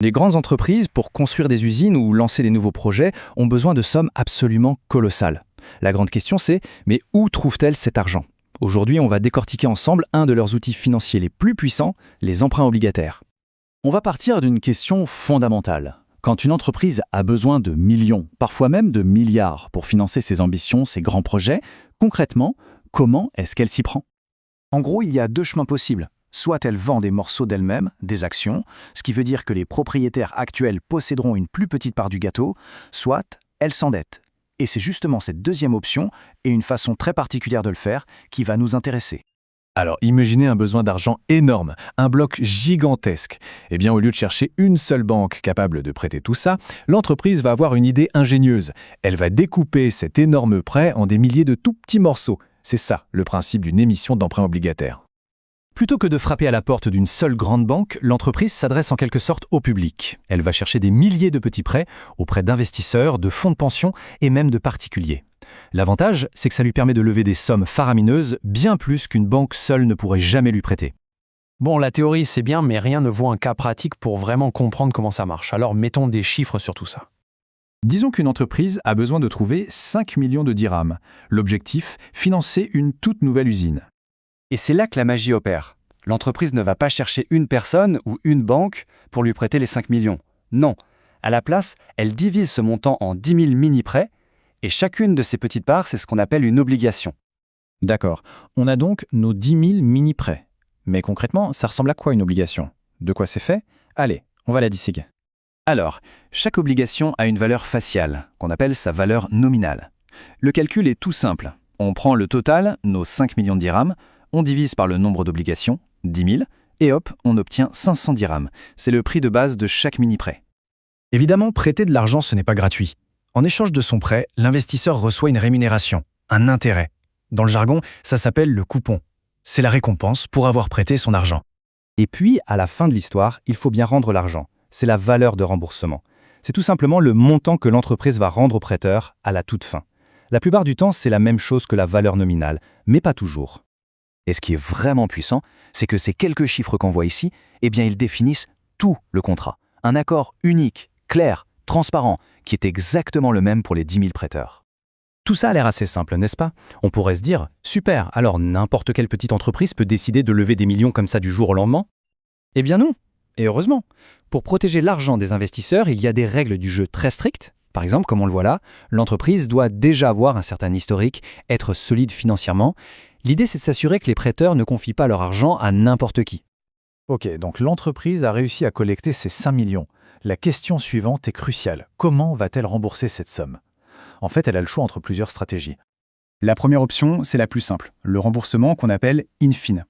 Les grandes entreprises, pour construire des usines ou lancer des nouveaux projets, ont besoin de sommes absolument colossales. La grande question c'est, mais où trouvent-elles cet argent? Aujourd'hui, on va décortiquer ensemble un de leurs outils financiers les plus puissants, les emprunts obligataires. On va partir d'une question fondamentale. Quand une entreprise a besoin de millions, parfois même de milliards, pour financer ses ambitions, ses grands projets, concrètement, comment est-ce qu'elle s'y prend? En gros, il y a deux chemins possibles. Soit elle vend des morceaux d'elle-même, des actions, ce qui veut dire que les propriétaires actuels posséderont une plus petite part du gâteau, soit elle s'endette. Et c'est justement cette deuxième option, et une façon très particulière de le faire, qui va nous intéresser. Alors, imaginez un besoin d'argent énorme, un bloc gigantesque. Eh bien, au lieu de chercher une seule banque capable de prêter tout ça, l'entreprise va avoir une idée ingénieuse. Elle va découper cet énorme prêt en des milliers de tout petits morceaux. C'est ça, le principe d'une émission d'emprunt obligataire. Plutôt que de frapper à la porte d'une seule grande banque, l'entreprise s'adresse en quelque sorte au public. Elle va chercher des milliers de petits prêts auprès d'investisseurs, de fonds de pension et même de particuliers. L'avantage, c'est que ça lui permet de lever des sommes faramineuses, bien plus qu'une banque seule ne pourrait jamais lui prêter. Bon, la théorie c'est bien, mais rien ne vaut un cas pratique pour vraiment comprendre comment ça marche. Alors mettons des chiffres sur tout ça. Disons qu'une entreprise a besoin de trouver 5 millions de dirhams. L'objectif, financer une toute nouvelle usine. Et c'est là que la magie opère. L'entreprise ne va pas chercher une personne ou une banque pour lui prêter les 5 millions. Non. À la place, elle divise ce montant en 10 000 mini-prêts, et chacune de ces petites parts, c'est ce qu'on appelle une obligation. D'accord. On a donc nos 10 000 mini-prêts. Mais concrètement, ça ressemble à quoi une obligation? De quoi c'est fait? Allez, on va la disséquer. Alors, chaque obligation a une valeur faciale, qu'on appelle sa valeur nominale. Le calcul est tout simple. On prend le total, nos 5 millions de dirhams, on divise par le nombre d'obligations, 10 000, et hop, on obtient 500 dirhams. C'est le prix de base de chaque mini-prêt. Évidemment, prêter de l'argent, ce n'est pas gratuit. En échange de son prêt, l'investisseur reçoit une rémunération, un intérêt. Dans le jargon, ça s'appelle le coupon. C'est la récompense pour avoir prêté son argent. Et puis, à la fin de l'histoire, il faut bien rendre l'argent. C'est la valeur de remboursement. C'est tout simplement le montant que l'entreprise va rendre au prêteur à la toute fin. La plupart du temps, c'est la même chose que la valeur nominale, mais pas toujours. Et ce qui est vraiment puissant, c'est que ces quelques chiffres qu'on voit ici, eh bien, ils définissent tout le contrat. Un accord unique, clair, transparent, qui est exactement le même pour les 10 000 prêteurs. Tout ça a l'air assez simple, n'est-ce pas? On pourrait se dire, super, alors n'importe quelle petite entreprise peut décider de lever des millions comme ça du jour au lendemain? Eh bien non, et heureusement. Pour protéger l'argent des investisseurs, il y a des règles du jeu très strictes. Par exemple, comme on le voit là, l'entreprise doit déjà avoir un certain historique, être solide financièrement. L'idée, c'est de s'assurer que les prêteurs ne confient pas leur argent à n'importe qui. Ok, donc l'entreprise a réussi à collecter ces 5 millions. La question suivante est cruciale. Comment va-t-elle rembourser cette somme? En fait, elle a le choix entre plusieurs stratégies. La première option, c'est la plus simple, le remboursement qu'on appelle in fine.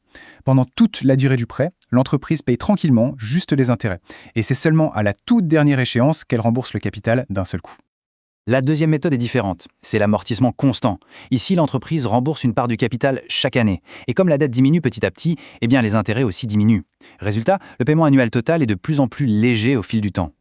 Pendant toute la durée du prêt, l'entreprise paye tranquillement juste les intérêts. Et c'est seulement à la toute dernière échéance qu'elle rembourse le capital d'un seul coup. La deuxième méthode est différente, c'est l'amortissement constant. Ici, l'entreprise rembourse une part du capital chaque année. Et comme la dette diminue petit à petit, eh bien les intérêts aussi diminuent. Résultat, le paiement annuel total est de plus en plus léger au fil du temps.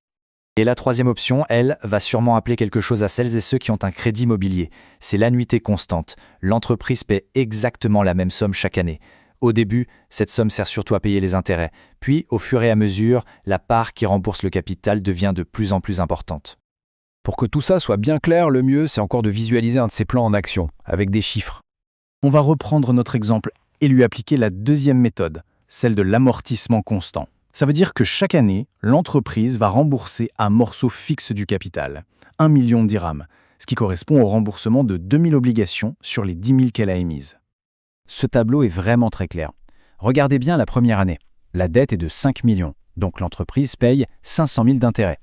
Et la troisième option, elle, va sûrement appeler quelque chose à celles et ceux qui ont un crédit immobilier. C'est l'annuité constante. L'entreprise paie exactement la même somme chaque année. Au début, cette somme sert surtout à payer les intérêts. Puis, au fur et à mesure, la part qui rembourse le capital devient de plus en plus importante. Pour que tout ça soit bien clair, le mieux, c'est encore de visualiser un de ces plans en action, avec des chiffres. On va reprendre notre exemple et lui appliquer la deuxième méthode, celle de l'amortissement constant. Ça veut dire que chaque année, l'entreprise va rembourser un morceau fixe du capital, 1 million de dirhams, ce qui correspond au remboursement de 2 000 obligations sur les 10 000 qu'elle a émises. Ce tableau est vraiment très clair. Regardez bien la première année. La dette est de 5 millions, donc l'entreprise paye 500 000 d'intérêts.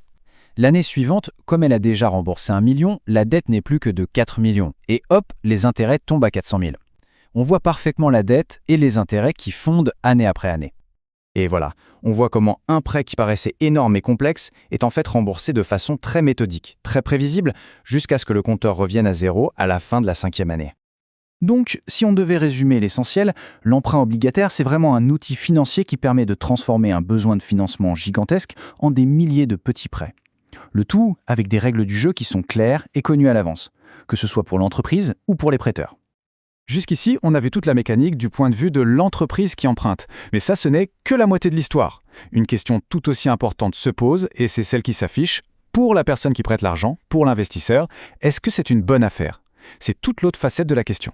L'année suivante, comme elle a déjà remboursé 1 million, la dette n'est plus que de 4 millions. Et hop, les intérêts tombent à 400 000. On voit parfaitement la dette et les intérêts qui fondent année après année. Et voilà, on voit comment un prêt qui paraissait énorme et complexe est en fait remboursé de façon très méthodique, très prévisible, jusqu'à ce que le compteur revienne à zéro à la fin de la 5e année. Donc, si on devait résumer l'essentiel, l'emprunt obligataire, c'est vraiment un outil financier qui permet de transformer un besoin de financement gigantesque en des milliers de petits prêts. Le tout avec des règles du jeu qui sont claires et connues à l'avance, que ce soit pour l'entreprise ou pour les prêteurs. Jusqu'ici, on a vu toute la mécanique du point de vue de l'entreprise qui emprunte. Mais ça, ce n'est que la moitié de l'histoire. Une question tout aussi importante se pose, et c'est celle qui s'affiche. Pour la personne qui prête l'argent, pour l'investisseur, est-ce que c'est une bonne affaire? C'est toute l'autre facette de la question.